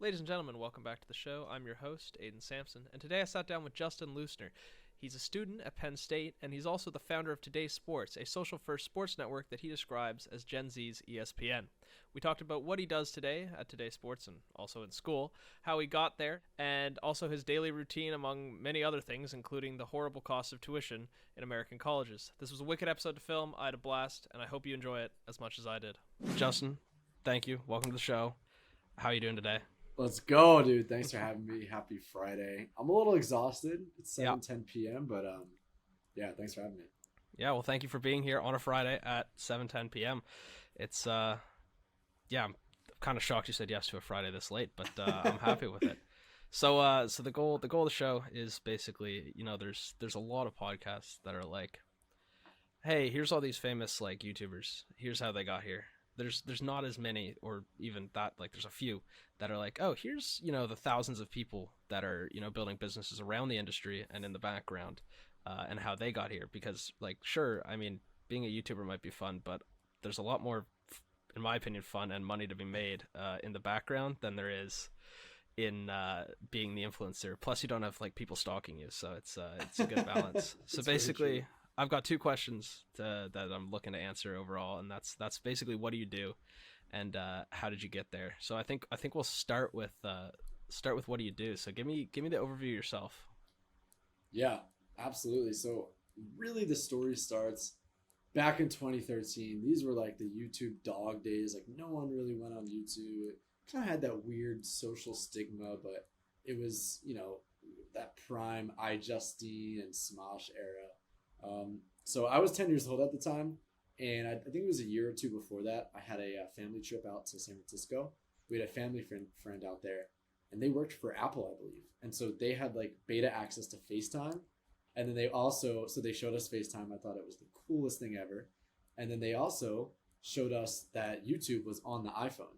Ladies and gentlemen, welcome back to the show. I'm your host, Aiden Sampson, and today I sat down with Justin Leusner. He's a student at Penn State, and he's also the founder of TDAY Sports, a social-first sports network that he describes as Gen Z's ESPN. We talked about what he does today at TDAY Sports and also in school, how he got there, and also his daily routine among many other things, including the horrible cost of tuition in American colleges. This was a wicked episode to film. I had a blast, and I hope you enjoy it as much as I did. Justin, thank you. Welcome to the show. How are you doing today? Let's go, dude. Thanks for having me. Happy Friday. I'm a little exhausted. It's 7:10 p.m., but yeah, thanks for having me. Yeah, well, thank you for being here on a Friday at 7:10 p.m. It's I'm kind of shocked you said yes to a Friday this late, but I'm happy with it. So the goal of the show is basically, there's a lot of podcasts that are like, hey, here's all these famous like YouTubers. Here's how they got here. There's not as many, or even that, like there's a few that are like, oh, here's, the thousands of people that are, building businesses around the industry and in the background, and how they got here. Because like, sure, I mean, being a YouTuber might be fun, but there's a lot more, in my opinion, fun and money to be made in the background than there is in being the influencer. Plus you don't have like people stalking you, so it's a good balance. So basically I've got two questions that I'm looking to answer overall, and that's basically what do you do, and how did you get there? So I think we'll start with what do you do. So give me the overview of yourself. Yeah, absolutely. So really the story starts back in 2013. These were like the YouTube dog days. Like no one really went on YouTube. It kind of had that weird social stigma, but it was, that prime iJustine and Smosh era. So I was 10 years old at the time, and I think it was a year or two before that. I had a family trip out to San Francisco. We had a family friend out there, and they worked for Apple, I believe. And so they had like beta access to FaceTime. And then they showed us FaceTime. I thought it was the coolest thing ever. And then they also showed us that YouTube was on the iPhone.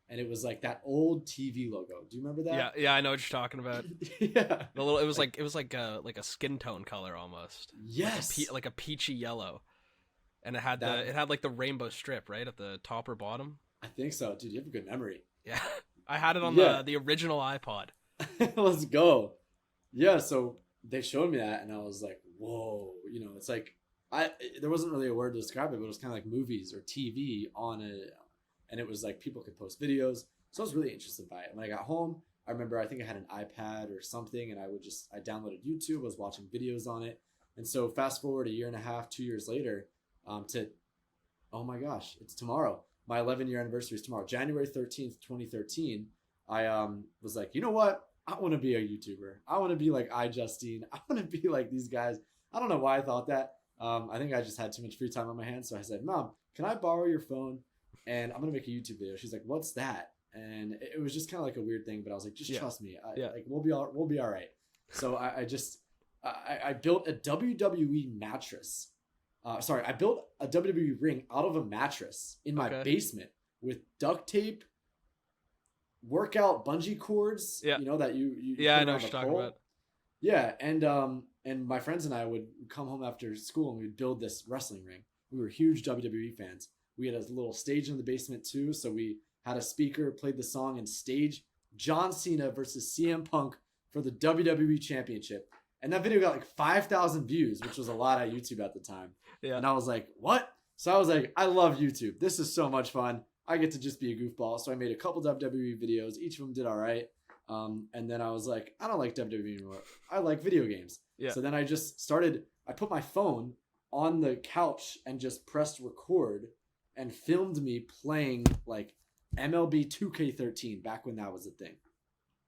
And it was like that old TV logo. Do you remember that? Yeah, I know what you're talking about. Yeah. It was like a skin tone color almost. Yes. Like a peachy yellow. And it had like the rainbow strip, right, at the top or bottom. I think so, dude. You have a good memory. Yeah. I had it on the original iPod. Let's go. Yeah, so they showed me that and I was like, whoa, it's like there wasn't really a word to describe it, but it was kind of like movies or TV on it. And it was like people could post videos. So I was really interested by it. When I got home, I remember I think I had an iPad or something, and I downloaded YouTube, was watching videos on it. And so fast forward a year and a half, 2 years later, oh my gosh, it's tomorrow. My 11-year anniversary is tomorrow. January 13th, 2013. I was like, you know what? I want to be a YouTuber. I want to be like iJustine. I want to be like these guys. I don't know why I thought that. I think I just had too much free time on my hands. So I said, Mom, can I borrow your phone? And I'm going to make a YouTube video. She's like, what's that? And it was just kind of like a weird thing, but I was like, just trust me. Like we'll be all right. So I built a WWE mattress. I built a WWE ring out of a mattress in my basement with duct tape, workout bungee cords, that you I know what you're talking about. Yeah, and my friends and I would come home after school and we'd build this wrestling ring. We were huge WWE fans. We had a little stage in the basement too, so we had a speaker, played the song, and staged John Cena versus CM Punk for the WWE Championship. And that video got like 5,000 views, which was a lot on YouTube at the time. Yeah. And I was like, what? So I was like, I love YouTube. This is so much fun. I get to just be a goofball. So I made a couple WWE videos. Each of them did all right. And then I was like, I don't like WWE anymore. I like video games. Yeah. So then I put my phone on the couch and just pressed record and filmed me playing like MLB 2K13 back when that was a thing.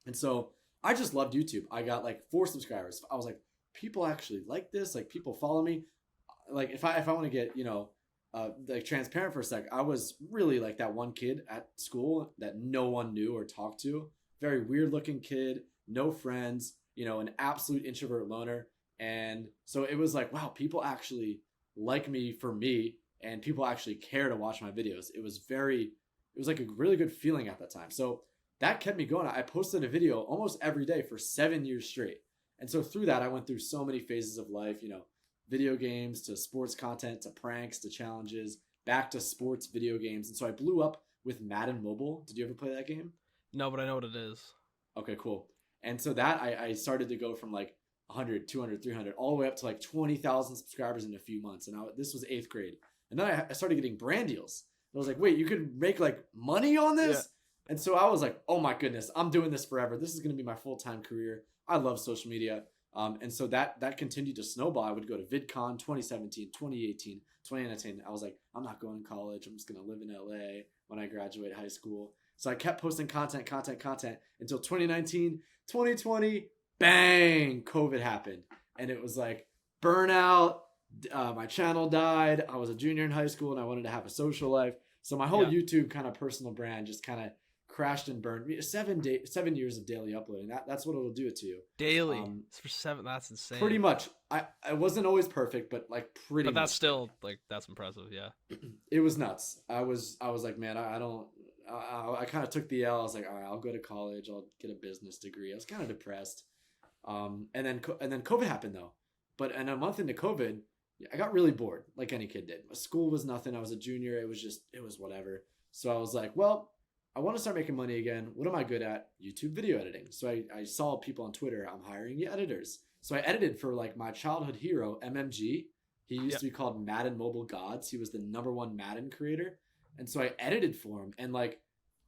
And so I just loved YouTube. I got like 4 subscribers. I was like, people actually like this. Like people follow me. Like if I want to get, like transparent for a sec, I was really like that one kid at school that no one knew or talked to. Very weird looking kid, no friends, an absolute introvert loner. And so it was like, wow, people actually like me for me, and people actually care to watch my videos. It was like a really good feeling at that time. So that kept me going. I posted a video almost every day for 7 years straight. And so through that, I went through so many phases of life, video games to sports content to pranks to challenges, back to sports video games. And so I blew up with Madden Mobile. Did you ever play that game? No, but I know what it is. Okay, cool. And so that I started to go from like 100, 200, 300, all the way up to like 20,000 subscribers in a few months. And this was eighth grade. And then I started getting brand deals. I was like, wait, you could make like money on this? Yeah. And so I was like, oh my goodness, I'm doing this forever. This is going to be my full-time career. I love social media. And so that continued to snowball. I would go to VidCon 2017, 2018, 2019. I was like, I'm not going to college. I'm just going to live in LA when I graduate high school. So I kept posting content until 2019, 2020, bang, COVID happened. And it was like burnout. My channel died. I was a junior in high school and I wanted to have a social life. So my whole YouTube kind of personal brand just kind of crashed and burned. 7 years of daily uploading. That's what it'll do it to you. Daily. For 7, that's insane. Pretty much. I wasn't always perfect, but like pretty much. But that's still like, that's impressive. Yeah. It was nuts. I was like, man, I kind of took the L. I was like, all right, I'll go to college. I'll get a business degree. I was kind of depressed. And then COVID happened though. But in a month into COVID, I got really bored, like any kid did. School was nothing. I was a junior. It was whatever. So I was like, well, I want to start making money again. What am I good at? YouTube video editing. So I saw people on Twitter, I'm hiring editors. So I edited for like my childhood hero, MMG. He used to be called Madden Mobile Gods. He was the #1 Madden creator. And so I edited for him. And like,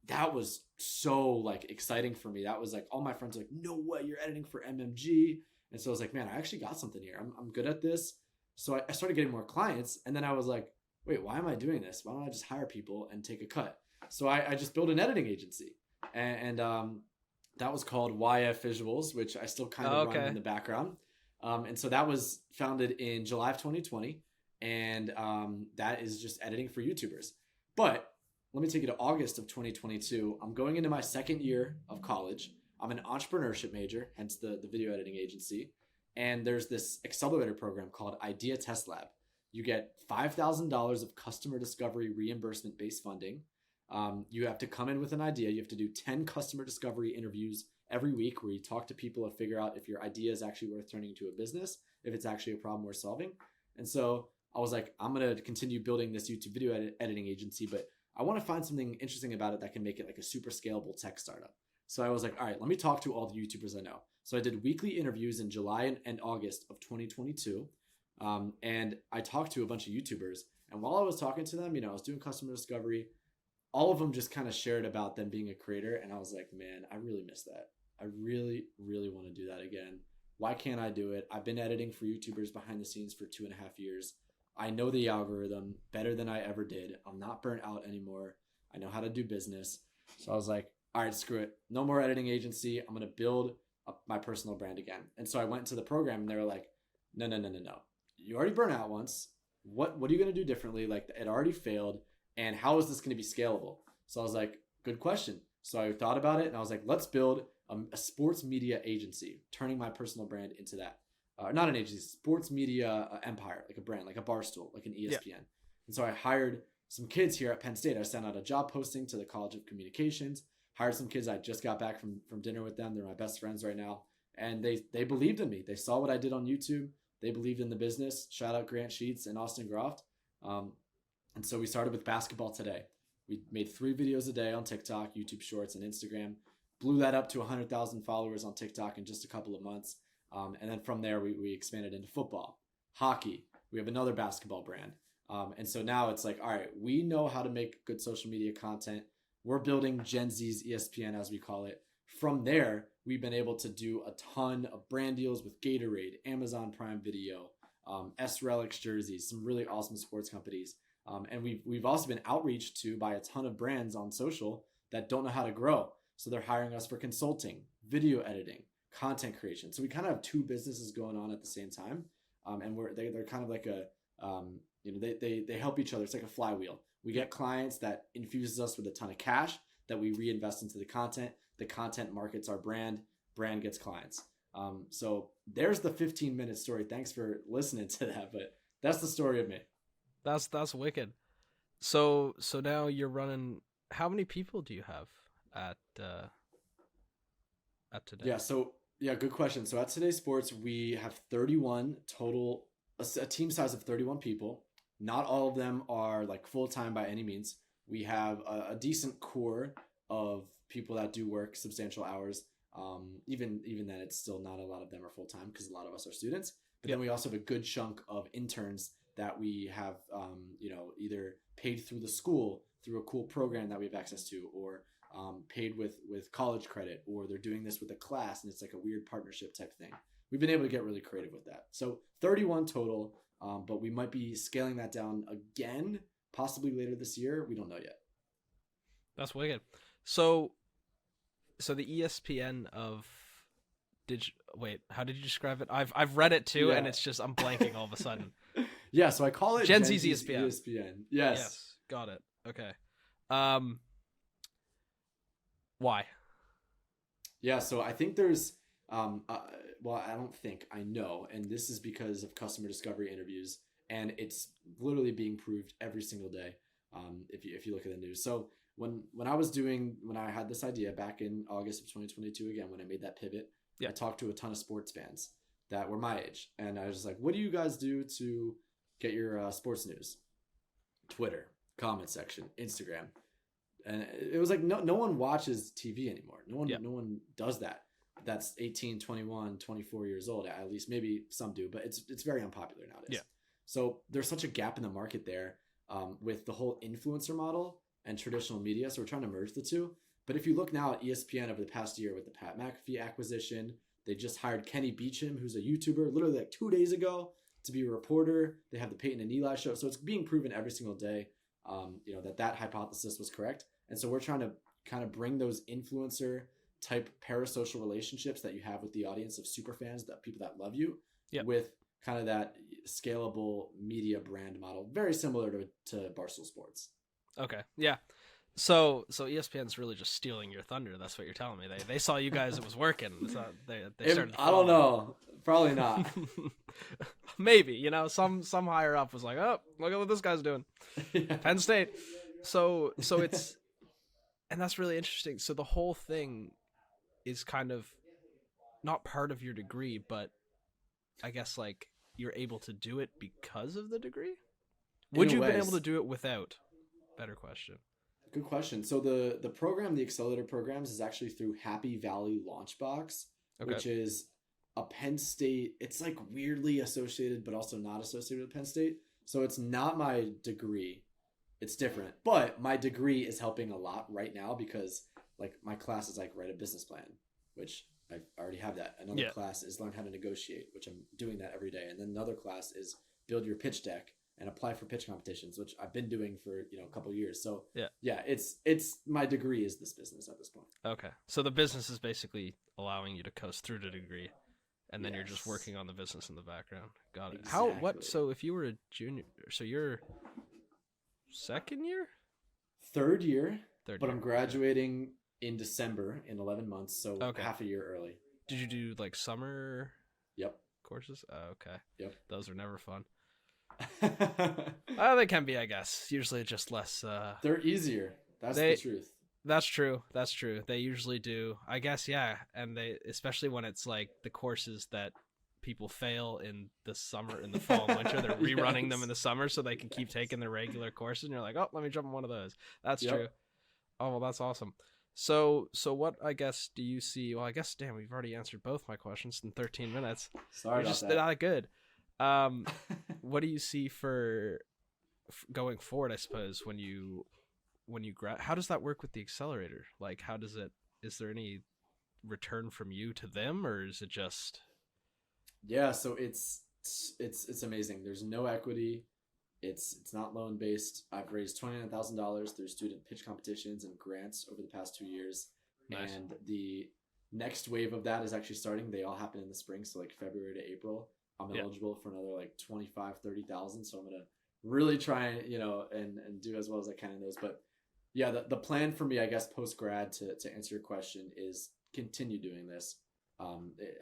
that was so like exciting for me. That was like, all my friends were like, no way, you're editing for MMG. And so I was like, man, I actually got something here. I'm good at this. So I started getting more clients. And then I was like, wait, why am I doing this? Why don't I just hire people and take a cut? So I just built an editing agency. And that was called YF Visuals, which I still kind of run in the background. And so that was founded in July of 2020. And that is just editing for YouTubers. But let me take you to August of 2022. I'm going into my second year of college. I'm an entrepreneurship major, hence the video editing agency. And there's this accelerator program called Idea Test Lab. You get $5,000 of customer discovery reimbursement-based funding. You have to come in with an idea. You have to do 10 customer discovery interviews every week where you talk to people and figure out if your idea is actually worth turning into a business, if it's actually a problem worth solving. And so I was like, I'm going to continue building this YouTube video editing agency, but I want to find something interesting about it that can make it like a super scalable tech startup. So I was like, all right, let me talk to all the YouTubers I know. So I did weekly interviews in July and August of 2022. And I talked to a bunch of YouTubers. And while I was talking to them, I was doing customer discovery. All of them just kind of shared about them being a creator. And I was like, man, I really miss that. I really, really want to do that again. Why can't I do it? I've been editing for YouTubers behind the scenes for 2.5 years. I know the algorithm better than I ever did. I'm not burnt out anymore. I know how to do business. So I was like, all right, screw it. No more editing agency. I'm going to build up my personal brand again. And so I went to the program and they were like, no. You already burnt out once. What are you going to do differently? Like, it already failed. And how is this going to be scalable? So I was like, good question. So I thought about it and I was like, let's build a sports media agency, turning my personal brand into that. Not an agency, sports media empire, like a brand, like a Barstool, like an ESPN. Yeah. And so I hired some kids here at Penn State. I sent out a job posting to the College of Communications, hired some kids. I just got back from dinner with them. They're my best friends right now. And they believed in me. They saw what I did on YouTube. They believed in the business. Shout out Grant Sheets and Austin Groft. And so we started with Basketball Today. We made 3 videos a day on TikTok, YouTube Shorts, and Instagram. Blew that up to 100,000 followers on TikTok in just a couple of months. And then from there, we expanded into football, hockey. We have another basketball brand. And so now it's like, all right, we know how to make good social media content. We're building Gen Z's ESPN, as we call it. From there, we've been able to do a ton of brand deals with Gatorade, Amazon Prime Video, S-Relics jerseys, some really awesome sports companies. And we've also been outreached to by a ton of brands on social that don't know how to grow. So they're hiring us for consulting, video editing, content creation. So we kind of have 2 businesses going on at the same time. And they're kind of like they help each other. It's like a flywheel. We get clients that infuses us with a ton of cash that we reinvest into the content. The content markets our brand gets clients. So there's the 15-minute story. Thanks for listening to that, but that's the story of me. That's wicked. So now you're running. How many people do you have at Today? Yeah, good question. So at Today Sports, we have 31 total, a team size of 31 people. Not all of them are like full-time by any means. We have a decent core of people that do work substantial hours. Even then, it's still not a lot of them are full time because a lot of us are students. But then we also have a good chunk of interns that we have, either paid through the school through a cool program that we have access to, or paid with college credit, or they're doing this with a class and it's like a weird partnership type thing. We've been able to get really creative with that. So 31 total, but we might be scaling that down again, possibly later this year. We don't know yet. That's wicked. So the ESPN of how did you describe it? I've read it too, and it's just I'm blanking all of a sudden. Yeah, so I call it Gen Z's ESPN. Yes, got it. Okay. Why? Yeah, so I think there's I don't think, I know, and this is because of customer discovery interviews, and it's literally being proved every single day. If you look at the news. So when I had this idea back in August of 2022, again, when I made that pivot, I talked to a ton of sports fans that were my age. And I was just like, what do you guys do to get your sports news? Twitter, comment section, Instagram. And it was like, no one watches TV anymore. No one does that. That's 18, 21, 24 years old. At least maybe some do, but it's very unpopular nowadays. Yeah. So there's such a gap in the market there with the whole influencer model and traditional media. So we're trying to merge the two. But if you look now at ESPN over the past year with the Pat McAfee acquisition, they just hired Kenny Beecham, who's a YouTuber, literally like 2 days ago, to be a reporter. They have the Peyton and Eli show. So it's being proven every single day, that hypothesis was correct. And so we're trying to kind of bring those influencer type parasocial relationships that you have with the audience of super fans, that people that love you, with kind of that scalable media brand model, very similar to Barstool Sports. Okay. Yeah. So ESPN's really just stealing your thunder. That's what you're telling me. They saw you guys, it was working. So they started. I don't know. Probably not. Maybe, some higher up was like, oh, look at what this guy's doing. Yeah. Penn State. So it's, and that's really interesting. So the whole thing is kind of not part of your degree, but I guess like you're able to do it because of the degree. Would you have been able to do it without? Better question. Good question. So the program, the accelerator programs, is actually through Happy Valley Launchbox, which is a Penn State. It's like weirdly associated, but also not associated with Penn State. So it's not my degree. It's different. But my degree is helping a lot right now because like my class is like write a business plan, which I already have that. Another class is learn how to negotiate, which I'm doing that every day. And then another class is build your pitch deck and apply for pitch competitions, which I've been doing for, a couple of years. So it's my degree is this business at this point. Okay. So the business is basically allowing you to coast through the degree, and then you're just working on the business in the background. Got it. Exactly. So if you were a junior, so you're second year? Third year. But I'm graduating in December in 11 months. So half a year early. Did you do like summer courses? Oh, okay. Yep. Those are never fun. They can be, I guess. Usually just less. They're easier. That's the truth. That's true. They usually do. I guess, yeah. And they, especially when it's like the courses that people fail in the summer, in the fall and winter, they're rerunning them in the summer so they can keep taking their regular courses. And you're like, oh, let me jump on one of those. That's true. Oh, well, that's awesome. So what, I guess, do you see? Well, I guess, damn, we've already answered both my questions in 13 minutes. Sorry about that. Not good. What do you see for going forward, I suppose, when you how does that work with the accelerator? Like, is there any return from you to them, or is it just? Yeah, so it's amazing. There's no equity. It's not loan based. I've raised $29,000 through student pitch competitions and grants over the past 2 years. Nice. And the next wave of that is actually starting. They all happen in the spring, so like February to April. I'm eligible for another like 25,000-30,000. So I'm gonna really try and do as well as I can in those. But yeah, the plan for me, I guess, post grad to answer your question is continue doing this. I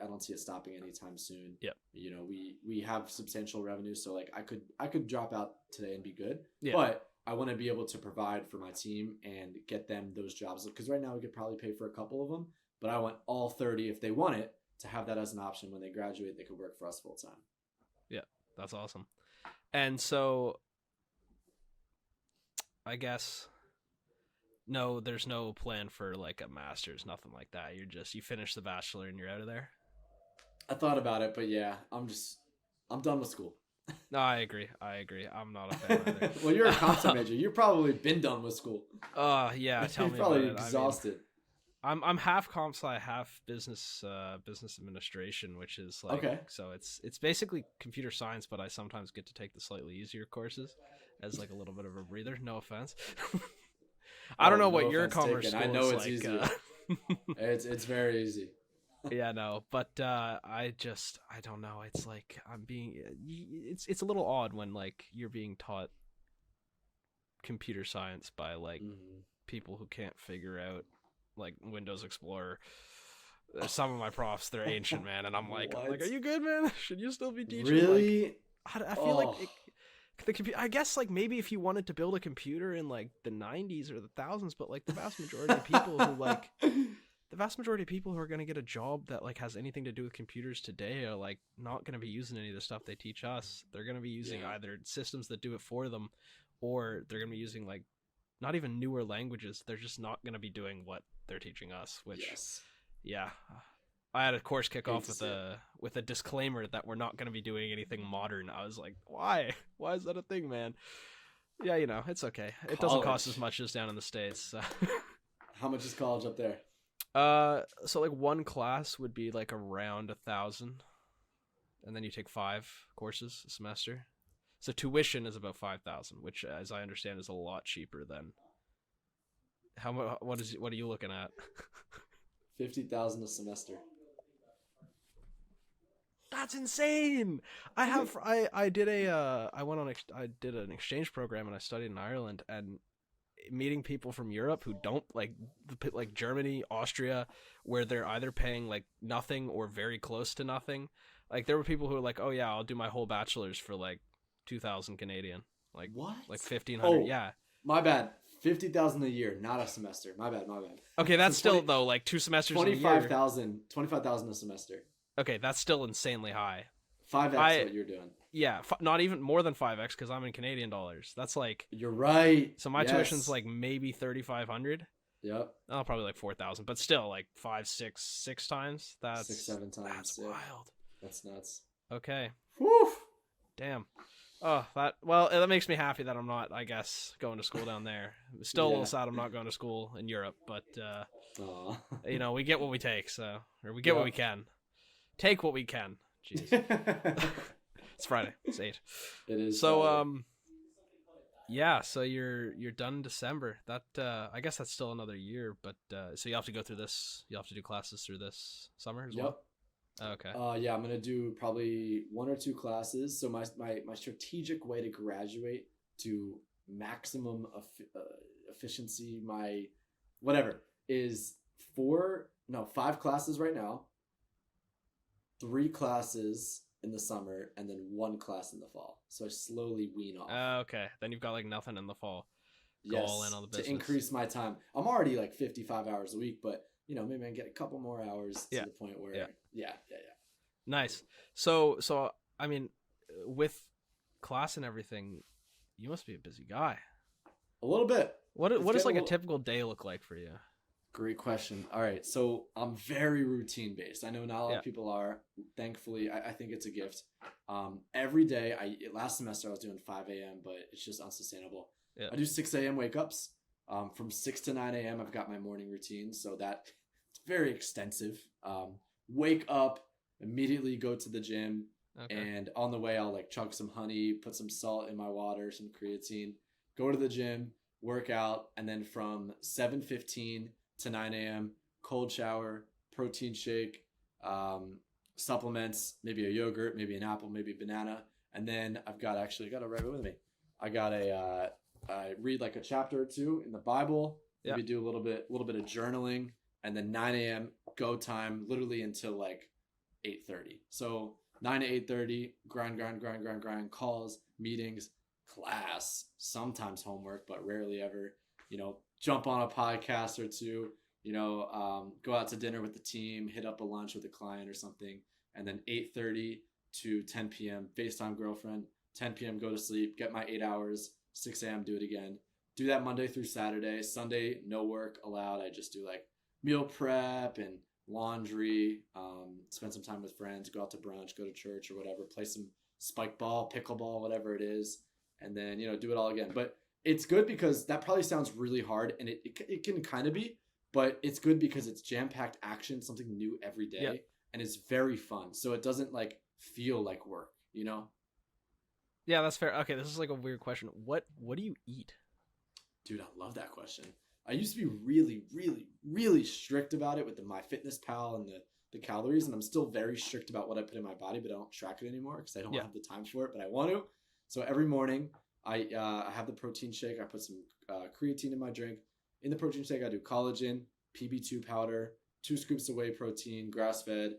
don't see it stopping anytime soon. Yep. We have substantial revenue, so like I could drop out today and be good. Yeah. But I want to be able to provide for my team and get them those jobs, because right now we could probably pay for a couple of them, but I want all 30, if they want it, to have that as an option when they graduate. They could work for us full time. Yeah, that's awesome. And so I guess No, there's no plan for like a master's, nothing like that. You finish the bachelor and you're out of there. I thought about it, but yeah, I'm done with school. No, I agree. I'm not a fan Well, you're a comp sci either. major. You've probably been done with school. Yeah, tell You're me about probably it. I mean, exhausted. I'm half comp sci, half business administration, which is like Okay. so it's basically computer science, but I sometimes get to take the slightly easier courses as like a little bit of a breather. No offense. I don't Oh, know no what your offense commerce taken. school I know is it's like. easy. It's very easy. Yeah, no, but I don't know. It's like it's a little odd when like you're being taught computer science by like Mhm. people who can't figure out like Windows Explorer. Some of my profs, they're ancient, man, and I'm like, are What? you good, man? Should you still be teaching? Like, Really? I feel like Oh, the computer. I guess like maybe if you wanted to build a computer in like the '90s or the thousands, but like the vast majority of people who like the vast majority of people who are going to get a job that like has anything to do with computers today are like not going to be using any of the stuff they teach us. They're going to be using yeah. either systems that do it for them, or they're going to be using like not even newer languages. They're just not going to be doing what they're teaching us, which Yes. yeah, I had a course kick Hate off to see it. with a disclaimer that we're not going to be doing anything modern. I was like, why is that a thing, man? Yeah, it's okay. It doesn't cost as College. much as down in the States, so. How much is college up there? So like one class would be like around 1,000, and then you take 5 courses a semester. So tuition is about 5,000, which, as I understand, is a lot cheaper than how much. What are you looking at? 50,000 a semester. That's insane. I did I did an exchange program and I studied in Ireland, and meeting people from Europe who don't like Germany, Austria, where they're either paying like nothing or very close to nothing. Like there were people who were like, "Oh yeah, I'll do my whole bachelor's for like 2,000 Canadian, What? like 1,500." Oh, Yeah. my bad. 50,000 a year, not a semester. My bad. My bad. Okay, So that's still though like 2 semesters in a year. 25,000 a semester. Okay, that's still insanely high. 5x I what you're doing. Yeah, not even more than 5x because I'm in Canadian dollars. That's like You're right. so my tuition's Yes. like maybe 3,500. Yep. Oh, probably like 4,000, but still like 5, 6 times. Six, 7 times. That's Yeah. wild. That's nuts. Okay, Whew. damn. Oh, that makes me happy that I'm not, I guess, going to school down there. Still a Yeah. little sad I'm not going to school in Europe, but Aw. we get what we take, or we get what Yep. we can. Take what we can. Jeez, it's Friday. It's 8. It is. So Friday. yeah. So you're done in December. That I guess that's still another year, but so you have to go through this. You have to do classes through this summer as Yep. well. Oh, okay. Yeah, I'm gonna do probably 1 or 2 classes. So my strategic way to graduate to maximum efficiency, my whatever is 5 classes right now, 3 classes in the summer, and then 1 class in the fall. So I slowly wean off. Okay. Then you've got like nothing in the fall. Go all in on the business. To increase my time. I'm already like 55 hours a week, but maybe I can get a couple more hours to Yeah. the point where Yeah. yeah. Nice. So I mean, with class and everything, you must be a busy guy. A little bit. What It's does like getting a typical day look like for you? Great question. All right, so I'm very routine based. I know not a lot Yeah. of people are. Thankfully, I think it's a gift. Every day, last semester I was doing 5 a.m., but it's just unsustainable. Yeah. I do 6 a.m. wake ups. From 6 to 9 a.m. I've got my morning routine, so that it's very extensive. Wake up, immediately go to the gym, Okay. and on the way I'll like chug some honey, put some salt in my water, some creatine, go to the gym, work out, and then from 7:15 to 9 a.m. cold shower, protein shake, supplements, maybe a yogurt, maybe an apple, maybe a banana, and then I got it right with me. I read like a chapter or 2 in the Bible. Yeah. Maybe do a little bit of journaling, and then 9 a.m. go time, literally until like 8:30. So 9 to 8:30, grind, calls, meetings, class, sometimes homework, but rarely ever. Jump on a podcast or 2. Go out to dinner with the team, hit up a lunch with a client or something, and then 8:30 to 10 p.m. FaceTime girlfriend. 10 p.m. go to sleep, get my 8 hours. 6 a.m. do it again. do that Monday through Saturday. Sunday, no work allowed. I just do like meal prep and laundry, spend some time with friends, go out to brunch, go to church or whatever, play some spike ball, pickleball, whatever it is, and then, do it all again. But it's good because that probably sounds really hard, and it can kind of be, but it's good because it's jam-packed action, something new every day, Yep. and it's very fun. So it doesn't like feel like work, Yeah, that's fair. Okay, this is like a weird question. What do you eat? Dude, I love that question. I used to be really, really, really strict about it with the MyFitnessPal and the calories, and I'm still very strict about what I put in my body, but I don't track it anymore because I don't have the time for it, but I want to. So every morning, I have the protein shake. I put some creatine in my drink. In the protein shake, I do collagen, PB2 powder, 2 scoops of whey protein, grass-fed,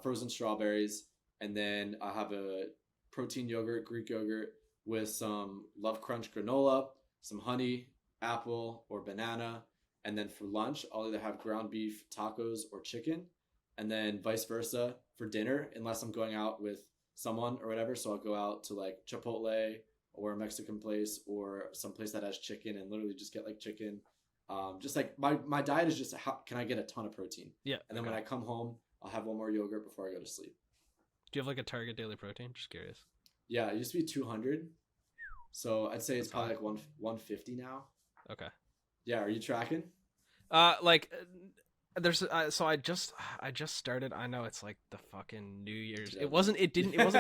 frozen strawberries, and then I have a protein yogurt, Greek yogurt, with some Love Crunch granola, some honey, apple, or banana. And then for lunch, I'll either have ground beef, tacos, or chicken. And then vice versa for dinner, unless I'm going out with someone or whatever. So I'll go out to like Chipotle or a Mexican place or some place that has chicken and literally just get like chicken. Just like my diet is just how can I get a ton of protein? Yeah. And then when I come home, I'll have one more yogurt before I go to sleep. Do you have like a target daily protein? Just curious. Yeah, it used to be 200. So I'd say it's probably like 150 now. Okay. Yeah, are you tracking? There's so I just started. I know it's like the fucking New Year's. It wasn't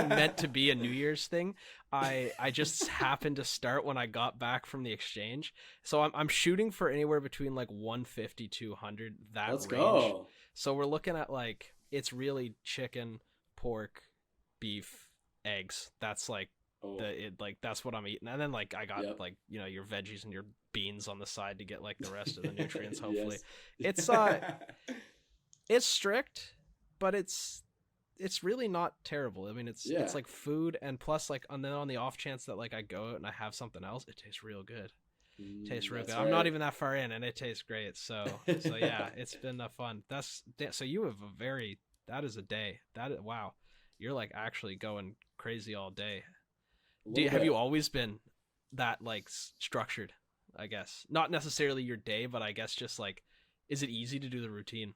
meant to be a New Year's thing. I just happened to start when I got back from the exchange. So I'm shooting for anywhere between like 150 200 that Let's range. go. So we're looking at like it's really chicken, pork, beef, eggs. That's like that's what I'm eating. And then like I got like your veggies and your beans on the side to get like the rest of the nutrients. Hopefully, yes. it's strict, but it's really not terrible. I mean, it's like food, and plus like and then on the off chance that like I go out and I have something else, it tastes real good. Tastes real good. Right. I'm not even that far in, and it tastes great. So yeah, it's been fun. So you have that is a day. Wow, you're like actually going crazy all day. Have you always been that like structured? I guess not necessarily your day, but I guess just like, is it easy to do the routine?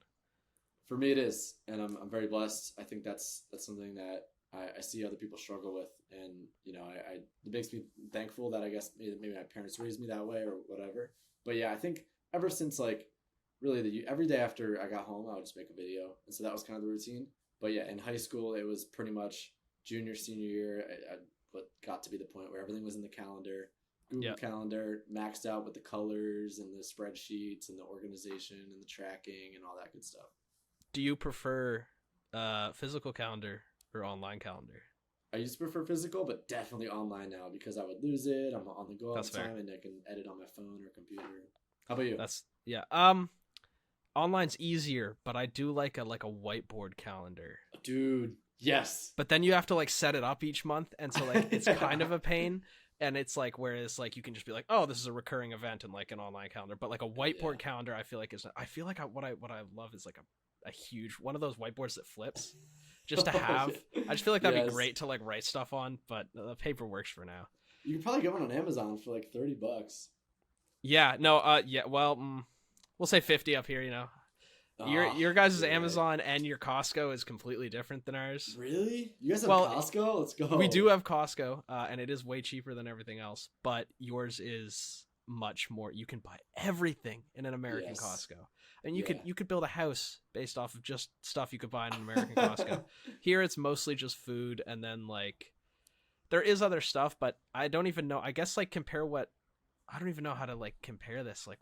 For me, it is, and I'm very blessed. I think that's something that I see other people struggle with, and it makes me thankful that I guess maybe my parents raised me that way or whatever. But yeah, I think ever since like really every day after I got home, I would just make a video, and so that was kind of the routine. But yeah, in high school, it was pretty much junior, senior year. I got to be the point where everything was in the calendar. Google Calendar, maxed out with the colors and the spreadsheets and the organization and the tracking and all that good stuff. Do you prefer physical calendar or online calendar? I used to prefer physical, but definitely online now because I would lose it. I'm on the go all the time, and I can edit on my phone or computer. How about you? Online's easier, but I do like a whiteboard calendar. Dude, yes. But then you have to like set it up each month, and so like it's kind of a pain. And it's like, whereas like you can just be like, oh, this is a recurring event in like an online calendar, but like a whiteboard calendar, I feel like what I love is like a huge one of those whiteboards that flips, just to have. I just feel like that'd be great to like write stuff on, but the paper works for now. You can probably get one on Amazon for like $30. Yeah, no, well, we'll say 50 up here. Your guys' Amazon and your Costco is completely different than ours. Really? You guys have Costco? Let's go. We do have Costco, and it is way cheaper than everything else. But yours is much more. You can buy everything in an American Costco, and you could build a house based off of just stuff you could buy in an American Costco. Here, it's mostly just food, and then like there is other stuff, but I don't even know. I guess like I don't even know how to like compare this. Like,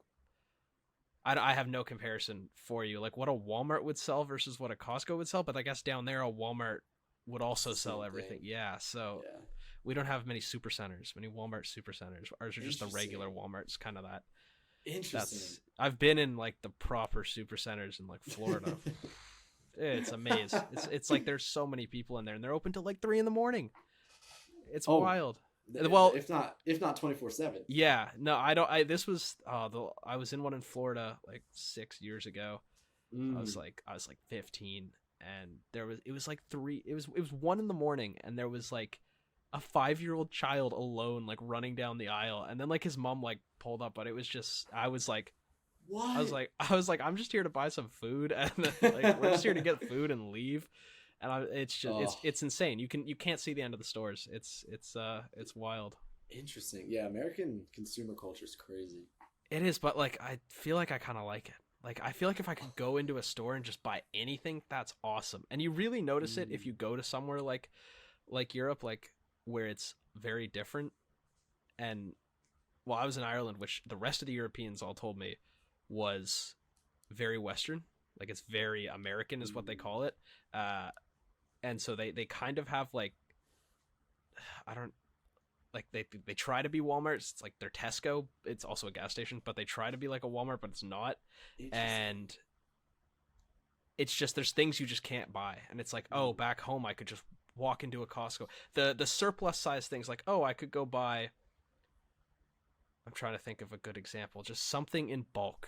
I have no comparison for you, like what a Walmart would sell versus what a Costco would sell. But I guess down there, a Walmart would also sell everything. Yeah. So we don't have many supercenters, many Walmart supercenters. Ours are just the regular Walmarts, kind of that. Interesting. I've been in like the proper supercenters in like Florida. It's a maze. It's like there's so many people in there, and they're open till like 3 a.m. It's wild. Well, if not 24/7. Yeah, no, I don't. I was in one in Florida like 6 years ago. I was like 15, and it was like 1 a.m, and there was like a 5-year-old child alone, like running down the aisle, and then like his mom like pulled up, but it was just What? I was like, I'm just here to buy some food, and then, like we're just here to get food and leave, and it's just it's insane. You can't see the end of the stores. It's wild. Interesting. Yeah, American consumer culture is crazy. It is, but like I feel like I kind of like it. Like I feel like if I could go into a store and just buy anything, that's awesome. And you really notice it if you go to somewhere like Europe, like where it's very different. And well, I was in Ireland, which the rest of the Europeans all told me was very Western. Like it's very American is what they call it. And so they kind of have like, I don't, like they try to be Walmart. It's like their Tesco. It's also a gas station, but they try to be like a Walmart, but it's not. And it's just there's things you just can't buy, and it's like, oh, back home I could just walk into a Costco. The surplus size things, like, oh, I could go buy. I'm trying to think of a good example. Just something in bulk,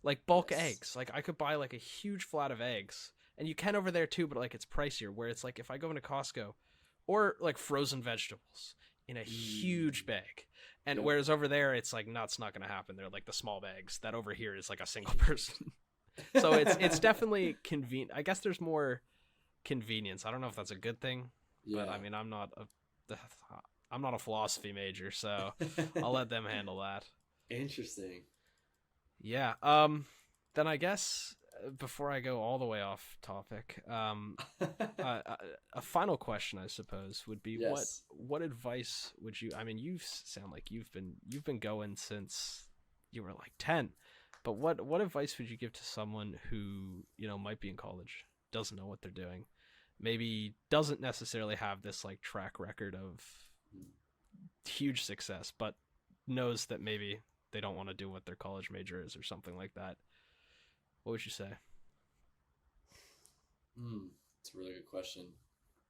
like bulk eggs. Like I could buy like a huge flat of eggs, and you can over there too, but like it's pricier. Where it's like if I go into Costco, or like frozen vegetables in a huge bag. And whereas over there, it's like, no, it's not going to happen. They're like the small bags. That over here is like a single person. So it's definitely convenient. I guess there's more convenience. I don't know if that's a good thing, but I mean, I'm not a philosophy major, so I'll let them handle that. Interesting. Yeah. Then I guess before I go all the way off topic, a final question, I suppose, would be what advice would you? I mean, you sound like you've been going since you were like 10, but what advice would you give to someone who might be in college, doesn't know what they're doing, maybe doesn't necessarily have this like track record of huge success, but knows that maybe they don't want to do what their college major is or something like that? What would you say? It's a really good question.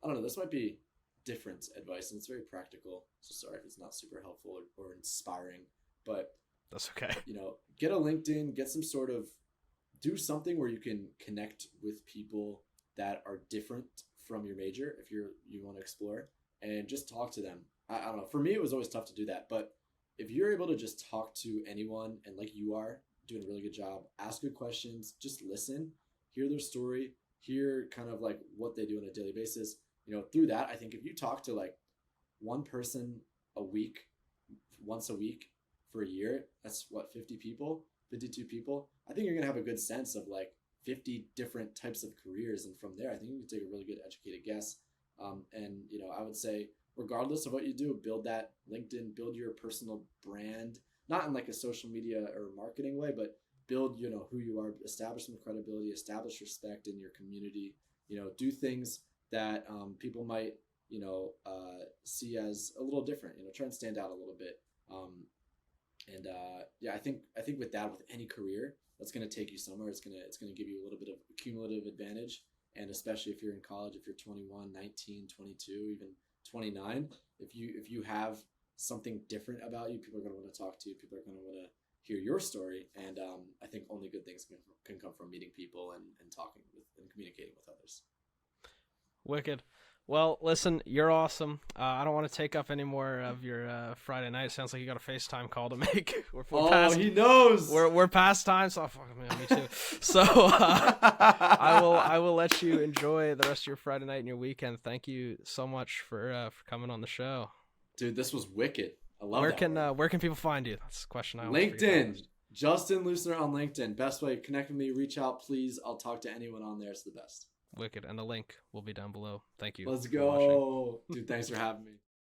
I don't know. This might be different advice, and it's very practical. So sorry if it's not super helpful or inspiring, but that's okay. Get a LinkedIn, get some sort of, do something where you can connect with people that are different from your major if you want to explore, and just talk to them. I don't know. For me, it was always tough to do that, but if you're able to just talk to anyone, and like you are doing a really good job, ask good questions, just listen, hear their story, hear kind of like what they do on a daily basis. Through that, I think if you talk to like one person a week, once a week for a year, that's what, 52 people. I think you're going to have a good sense of like 50 different types of careers. And from there, I think you can take a really good educated guess. And I would say, regardless of what you do, build that LinkedIn, build your personal brand, not in like a social media or marketing way, but build, who you are, establish some credibility, establish respect in your community, do things that people might, see as a little different, try and stand out a little bit. I think with that, with any career, that's going to take you somewhere. It's going to give you a little bit of cumulative advantage. And especially if you're in college, if you're 21, 19, 22, even 29, if you have something different about you, people are going to want to talk to you. People are going to want to hear your story. And I think only good things can come from meeting people and talking with and communicating with others. Wicked. Well, listen, you're awesome. I don't want to take up any more of your Friday night. It sounds like you got a FaceTime call to make. He knows. We're past time, so me too. So I will let you enjoy the rest of your Friday night and your weekend. Thank you so much for coming on the show. Dude, this was wicked. I love where can people find you? That's the question I LinkedIn. Justin Leusner on LinkedIn. Best way, connect with me, reach out, please. I'll talk to anyone on there. It's the best. Wicked. And the link will be down below. Thank you. Let's go. Dude, thanks for having me.